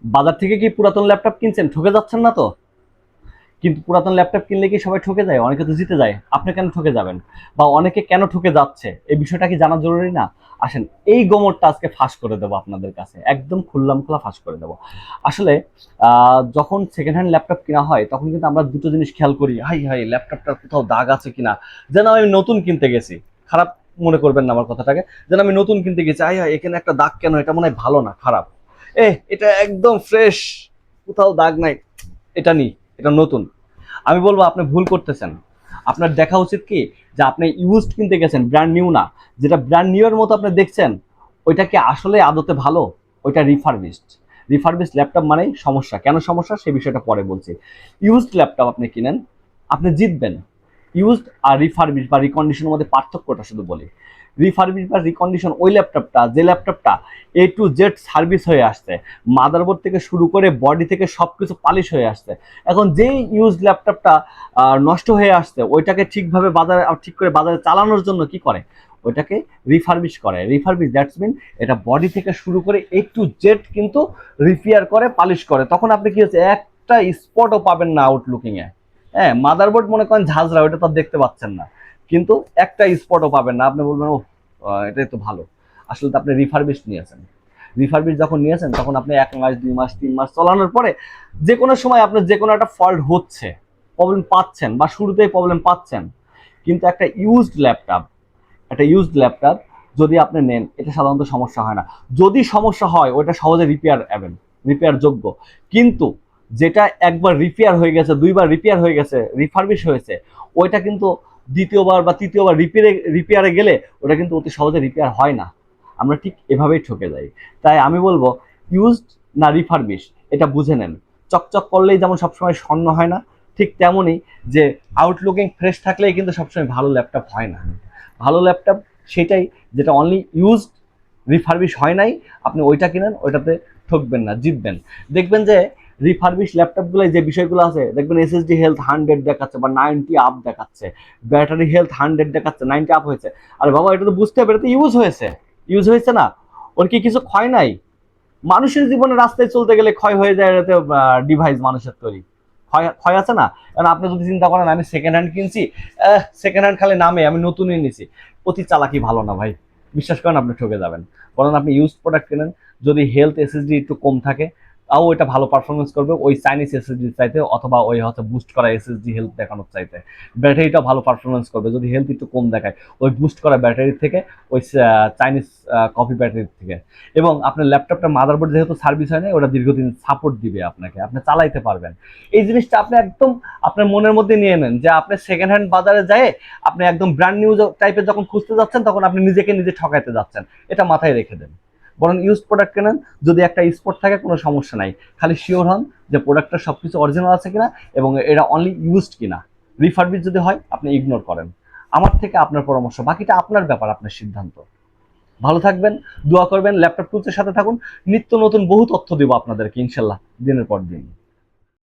বাজার থেকে কি পুরাতন ল্যাপটপ কিনছেন, ঠকে যাচ্ছেন না তো? কিন্তু পুরাতন ল্যাপটপ কিনলে কি সবাই ঠকে যায়? অনেকে তো জিতে যায়, আপনি কেন ঠকে যাবেন? বা অনেকে কেন ঠকে যাচ্ছে, এই বিষয়টা কি জানা জরুরি না? আসেন, এই গোমরটা আজকে ফাঁস করে দেবো আপনাদের কাছে, একদম খুললাম খোলা ফাঁস করে দেবো। আসলে যখন সেকেন্ড হ্যান্ড ল্যাপটপ কেনা হয় তখন কিন্তু আমরা দুটো জিনিস খেয়াল করি, হাই হাই ল্যাপটপটার কোথাও দাগ আছে কিনা, যেন আমি নতুন কিনতে গেছি। খারাপ মনে করবেন না আমার কথাটাকে, যেন আমি নতুন কিনতে গেছি, হাই হাই এখানে একটা দাগ কেন, এটা মনে হয় ভালো না, খারাপ। এটা একদম ফ্রেশ, কোথাও দাগ নাই, এটা নি, এটা নতুন। আমি বলবো আপনি ভুল করতেছেন। আপনার দেখা উচিত কি, যে আপনি ইউজড কিনতে গেছেন, ব্র্যান্ড নিউ না। যেটা ব্র্যান্ড নিউ এর মতো আপনি দেখছেন, ওইটা কি আসলে আদতে ভালো? ওইটা রিফারবিশড। রিফারবিশড ল্যাপটপ মানেই সমস্যা। কেন সমস্যা সেই বিষয়টা পরে বলছি। ইউজড ল্যাপটপ আপনি কিনেন, আপনি জিতবেন। ইউজড আর রিফারবিশ বা রিকন্ডিশনের মধ্যে পার্থক্যটা শুধু বলি। রিফারবিশ বা রিকন্ডিশন ওই ল্যাপটপটা, যে ল্যাপটপটা A to Z সার্ভিস হয়ে আসছে, মাদারবোর্ড থেকে শুরু করে বডি থেকে সবকিছু পালিশ হয়ে আসছে। এখন যেই ইউজ ল্যাপটপটা নষ্ট হয়ে আসছে, ওইটাকে ঠিকভাবে বাজারে ঠিক করে বাজারে চালানোর জন্য কি করে, ওইটাকে রিফারবিশ করে। রিফারবিশ দ্যাটস মিন এটা বডি থেকে শুরু করে A to Z কিন্তু রিপেয়ার করে, পালিশ করে। তখন আপনি কি হচ্ছে, একটা স্পটও পাবেন না আউটলুকিং এ। হ্যাঁ, মাদারবোর্ড মনে করেন ঝাঁঝরা, ওইটা তো দেখতে পাচ্ছেন না, কিন্তু একটা স্পটও পাবেন না। আপনি বলবেন ও, এটাই তো ভালো। আসলে তো আপনি রিফারবিশ নিয়েছেন। রিফারবিশ যখন নিয়েছেন তখন আপনি 1 মাস 2 মাস 3 মাস চালানোর পরে যে কোনো সময় আপনার যে কোনো একটা ফল্ট হচ্ছে, প্রবলেম পাচ্ছেন, বা শুরুতেই প্রবলেম পাচ্ছেন। কিন্তু একটা ইউজড ল্যাপটপ যদি আপনি নেন, এটা সাধারণত সমস্যা হয় না। যদি সমস্যা হয় ওটা সহজে রিপেয়ার যোগ্য। কিন্তু যেটা একবার রিপেয়ার হয়ে গেছে, দুইবার রিপেয়ার হয়ে গেছে, রিফারবিশ হয়েছে, ওইটা কিন্তু দ্বিতীয়বার বা তৃতীয়বার রিপেয়ারে গেলে ওটা কিন্তু অতি সহজে রিপেয়ার হয় না। আমরা ঠিক এভাবেই ঠকে যাই। তাই আমি বলবো, ইউজড না রিফারবিশ, এটা বুঝে নেন। চকচক করলেই যেমন সবসময় স্বর্ণ হয় না, ঠিক তেমনই যে আউটলুকিং ফ্রেশ থাকলেই কিন্তু সবসময় ভালো ল্যাপটপ হয় না। ভালো ল্যাপটপ সেটাই যেটা অনলি ইউজড, রিফারবিশ হয় নাই। আপনি ওইটা কিনেন, ওইটাতে ঠকবেন না, জিতবেন। দেখবেন যে রিফারবিশ ল্যাপটপগুলো যে বিষয়গুলো আছে, দেখবেন এসএসডি হেলথ 100 দেখাচ্ছে বা 90 আপ দেখাচ্ছে, ব্যাটারি হেলথ 100 দেখাচ্ছে, 90 আপ হয়েছে। আরে বাবা, এটা তো বুঝতে হবে, এটা তো ইউজ হয়েছে না, ওর কি কিছু ক্ষয় নাই? মানুষের জীবনে রাস্তায় চলতে গেলে ক্ষয় হয়ে যায়, এটাতে ডিভাইস মানুষের তৈরি, ক্ষয় ক্ষয় আছে না? কারণ আপনি যদি চিন্তা করেন আমি সেকেন্ড হ্যান্ড কিনছি, সেকেন্ড হ্যান্ড খালি নামে, আমি নতুনই নিছি, অতি চালাকি ভালো না ভাই। বিশ্বাস করেন, আপনি ঠকে যাবেন। বরং আপনি ইউজ প্রোডাক্ট কেনেন, যদি হেলথ এসএসডি একটু কম থাকে, তাও ওইটা ভালো পারফরমেন্স করবে ওই চাইনিজ এসএসডি চাইতে, অথবা ওই হচ্ছে বুস্ট করা এসএসডি হেলথ দেখানোর চাইতে। ব্যাটারিটা ভালো পারফরমেন্স করবে যদি হেলথ একটু কম দেখায়, ওই বুস্ট করা ব্যাটারির থেকে, ওই চাইনিজ কপি ব্যাটারির থেকে। এবং আপনার ল্যাপটপটা মাদারবোর্ড যেহেতু সার্ভিস হয় না, ওটা দীর্ঘদিন সাপোর্ট দিবে আপনাকে, আপনি চালাইতে পারবেন। এই জিনিসটা আপনি একদম আপনার মনের মধ্যে নিয়ে নেন, যে আপনি সেকেন্ড হ্যান্ড বাজারে যায় আপনি একদম ব্র্যান্ড নিউ টাইপের যখন খুঁজতে যাচ্ছেন, তখন আপনি নিজেকে নিজে ঠকাইতে যাচ্ছেন। এটা মাথায় রেখে দেন। বরং ইউজ প্রোডাক্ট কেনেন, যদি একটা স্পট থাকে কোনো সমস্যা নাই, খালি শিওর হন যে প্রোডাক্টটা সবকিছু অরিজিনাল আছে কিনা, এবং এটা অনলি ইউজড কিনা। রিফারবিশ যদি হয় আপনি ইগনোর করেন। আমার থেকে আপনার পরামর্শ, বাকিটা আপনার ব্যাপার, আপনার সিদ্ধান্ত। ভালো থাকবেন, দোয়া করবেন, ল্যাপটপ টুলসের সাথে থাকুন। নিত্য নতুন বহু তথ্য দিব আপনাদেরকে ইনশাল্লাহ, দিনের পর দিন।